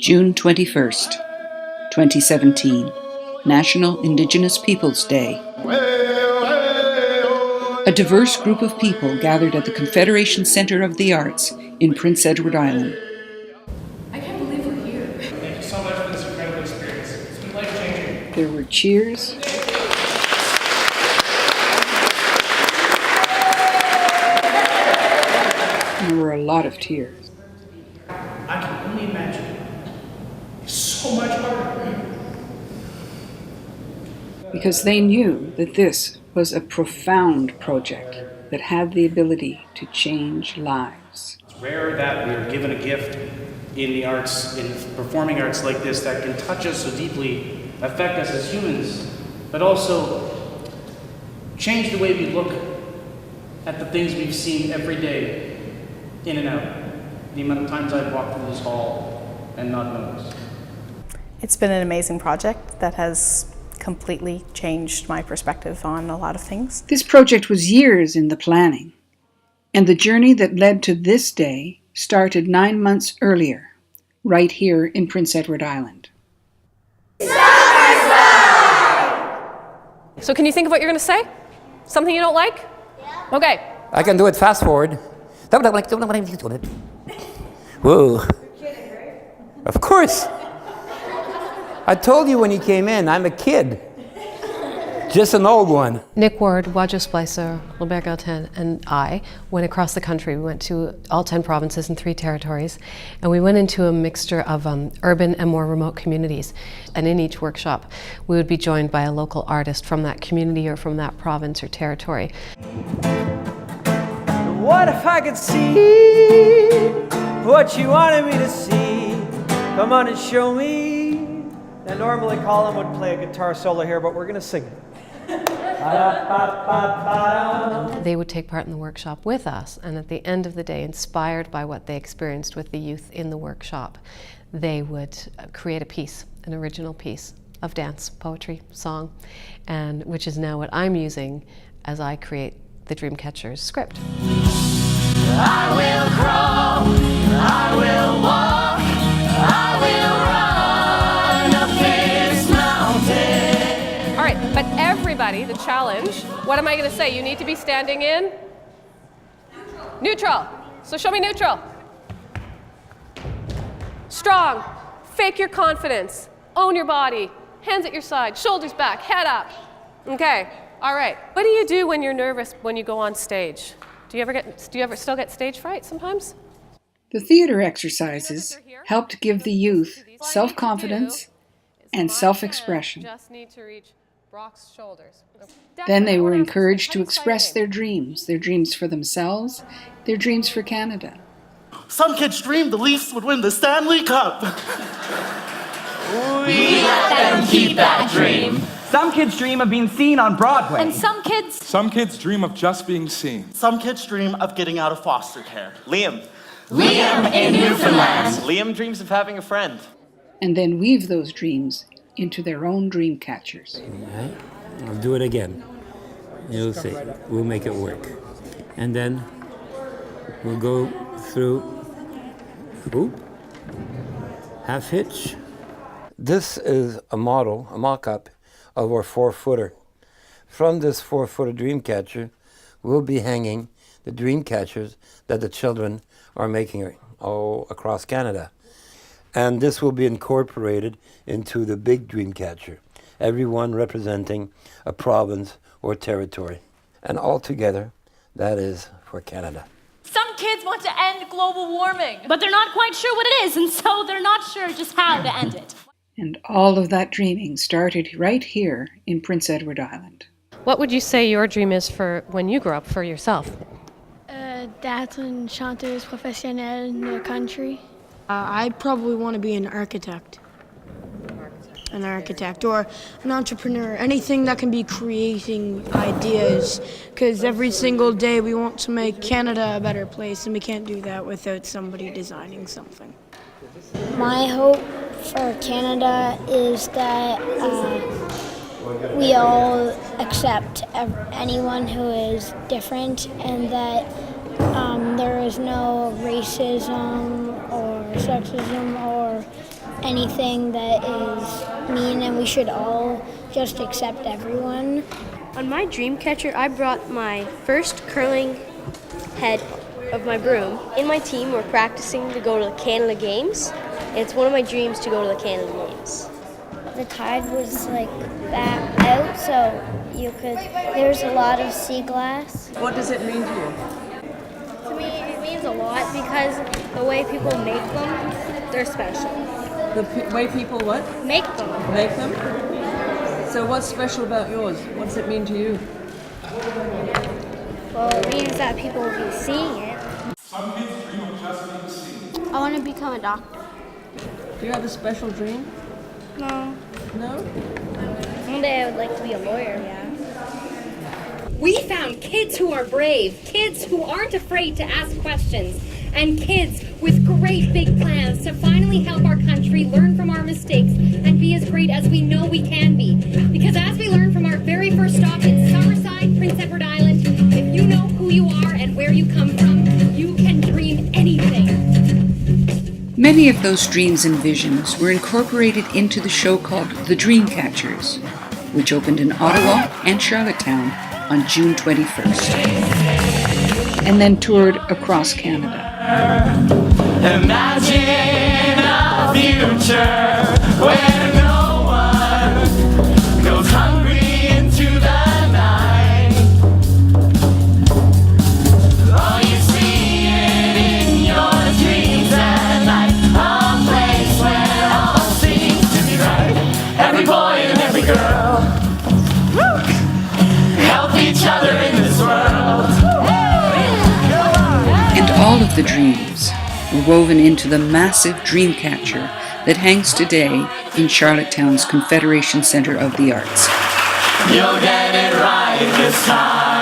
June 21st, 2017, National Indigenous Peoples Day. A diverse group of people gathered at the Confederation Centre of the Arts in Prince Edward Island. I can't believe we're here. Thank you so much for this incredible experience. It's been life-changing. There were cheers, and there were a lot of tears. I can only imagine. It's so much harder. Because they knew that this was a profound project that had the ability to change lives. It's rare that we are given a gift in the arts, in performing arts like this, that can touch us so deeply, affect us as humans, but also change the way we look at the things we've seen every day, in and out. The amount of times I've walked through this hall and not noticed. It's been an amazing project that has completely changed my perspective on a lot of things. This project was years in the planning, and the journey that led to this day started 9 months earlier, right here in Prince Edward Island. Summerside! So can you think of what you're going to say? Something you don't like? Yeah. Okay. I can do it fast forward. Whoa. Of course. I told you when you came in, I'm a kid. Just an old one. Nick Ward, Wadjo Splicer, Robert Galtin, and I went across the country. We went to all 10 provinces and 3 territories, and we went into a mixture of urban and more remote communities. And in each workshop, we would be joined by a local artist from that community or from that province or territory. What if I could see what you wanted me to see? Come on and show me. And normally Colin would play a guitar solo here, but we're going to sing it. They would take part in the workshop with us, and at the end of the day, inspired by what they experienced with the youth in the workshop, they would create a piece, an original piece of dance, poetry, song, and which is now what I'm using as I create the Dreamcatcher's script. I will crawl, I will walk, I will run up this mountain. All right, but everybody, the challenge, what am I going to say? You need to be standing in? Neutral. Neutral. So show me neutral. Strong. Fake your confidence. Own your body. Hands at your side, shoulders back, head up. Okay. All right. What do you do when you're nervous when you go on stage? Do you ever still get stage fright sometimes? The theater exercises helped give the youth self-confidence and self-expression. Just need to reach Brock's shoulders. Then they were encouraged to express their dreams for themselves, their dreams for Canada. Some kids dreamed the Leafs would win the Stanley Cup. We let them keep that dream. Some kids dream of being seen on Broadway. And some kids dream of just being seen. Some kids dream of getting out of foster care. Liam in Newfoundland. Liam dreams of having a friend. And then weave those dreams into their own dream catchers. Right? I'll do it again. You'll see. We'll make it work. And then we'll go through half hitch. This is a model, a mock-up of our 4-footer. From this 4-footer dream catcher, we'll be hanging the dream catchers that the children are making all across Canada. And this will be incorporated into the big dream catcher, everyone representing a province or territory. And all together, that is for Canada. Some kids want to end global warming, but they're not quite sure what it is, and so they're not sure just how to end it. And all of that dreaming started right here in Prince Edward Island. What would you say your dream is for when you grow up for yourself? D'être une chanteuse professionnelle in the country. I probably want to be an architect. An architect or an entrepreneur, anything that can be creating ideas, because every single day we want to make Canada a better place, and we can't do that without somebody designing something. My hope for Canada is that we all accept anyone who is different, and that there is no racism or sexism or anything that is mean, and we should all just accept everyone. On my dream catcher, I brought my first curling head of my broom. In my team, we're practicing to go to the Canada Games, and it's one of my dreams to go to the Canada Games. The tide was like back out, so there's a lot of sea glass. What does it mean to you? To me, it means a lot because the way people make them, they're special. The way people what? Make them. Make them? So what's special about yours? What does it mean to you? Well, it means that people will be seeing it. Some kids dream of just being seen. I want to become a doctor. Do you have a special dream? No. No? One day I would like to be a lawyer, yeah. We found kids who are brave, kids who aren't afraid to ask questions, and kids with great big plans to finally help our country learn from our mistakes and be as great as we know we can be. Because as we learned from our very first stop in Summerside, Prince Edward Island, if you know who you are and where you come from, you can dream anything. Many of those dreams and visions were incorporated into the show called The Dreamcatchers, which opened in Ottawa and Charlottetown on June 21st, and then toured across Canada. Imagine a future where no one goes hungry into the night. Oh, you see it in your dreams at night. A place where all seems to be right. Every boy and every girl help each other in this world. And all of the dreams were woven into the massive dream catcher that hangs today in Charlottetown's Confederation Center of the Arts. You'll get it right this time.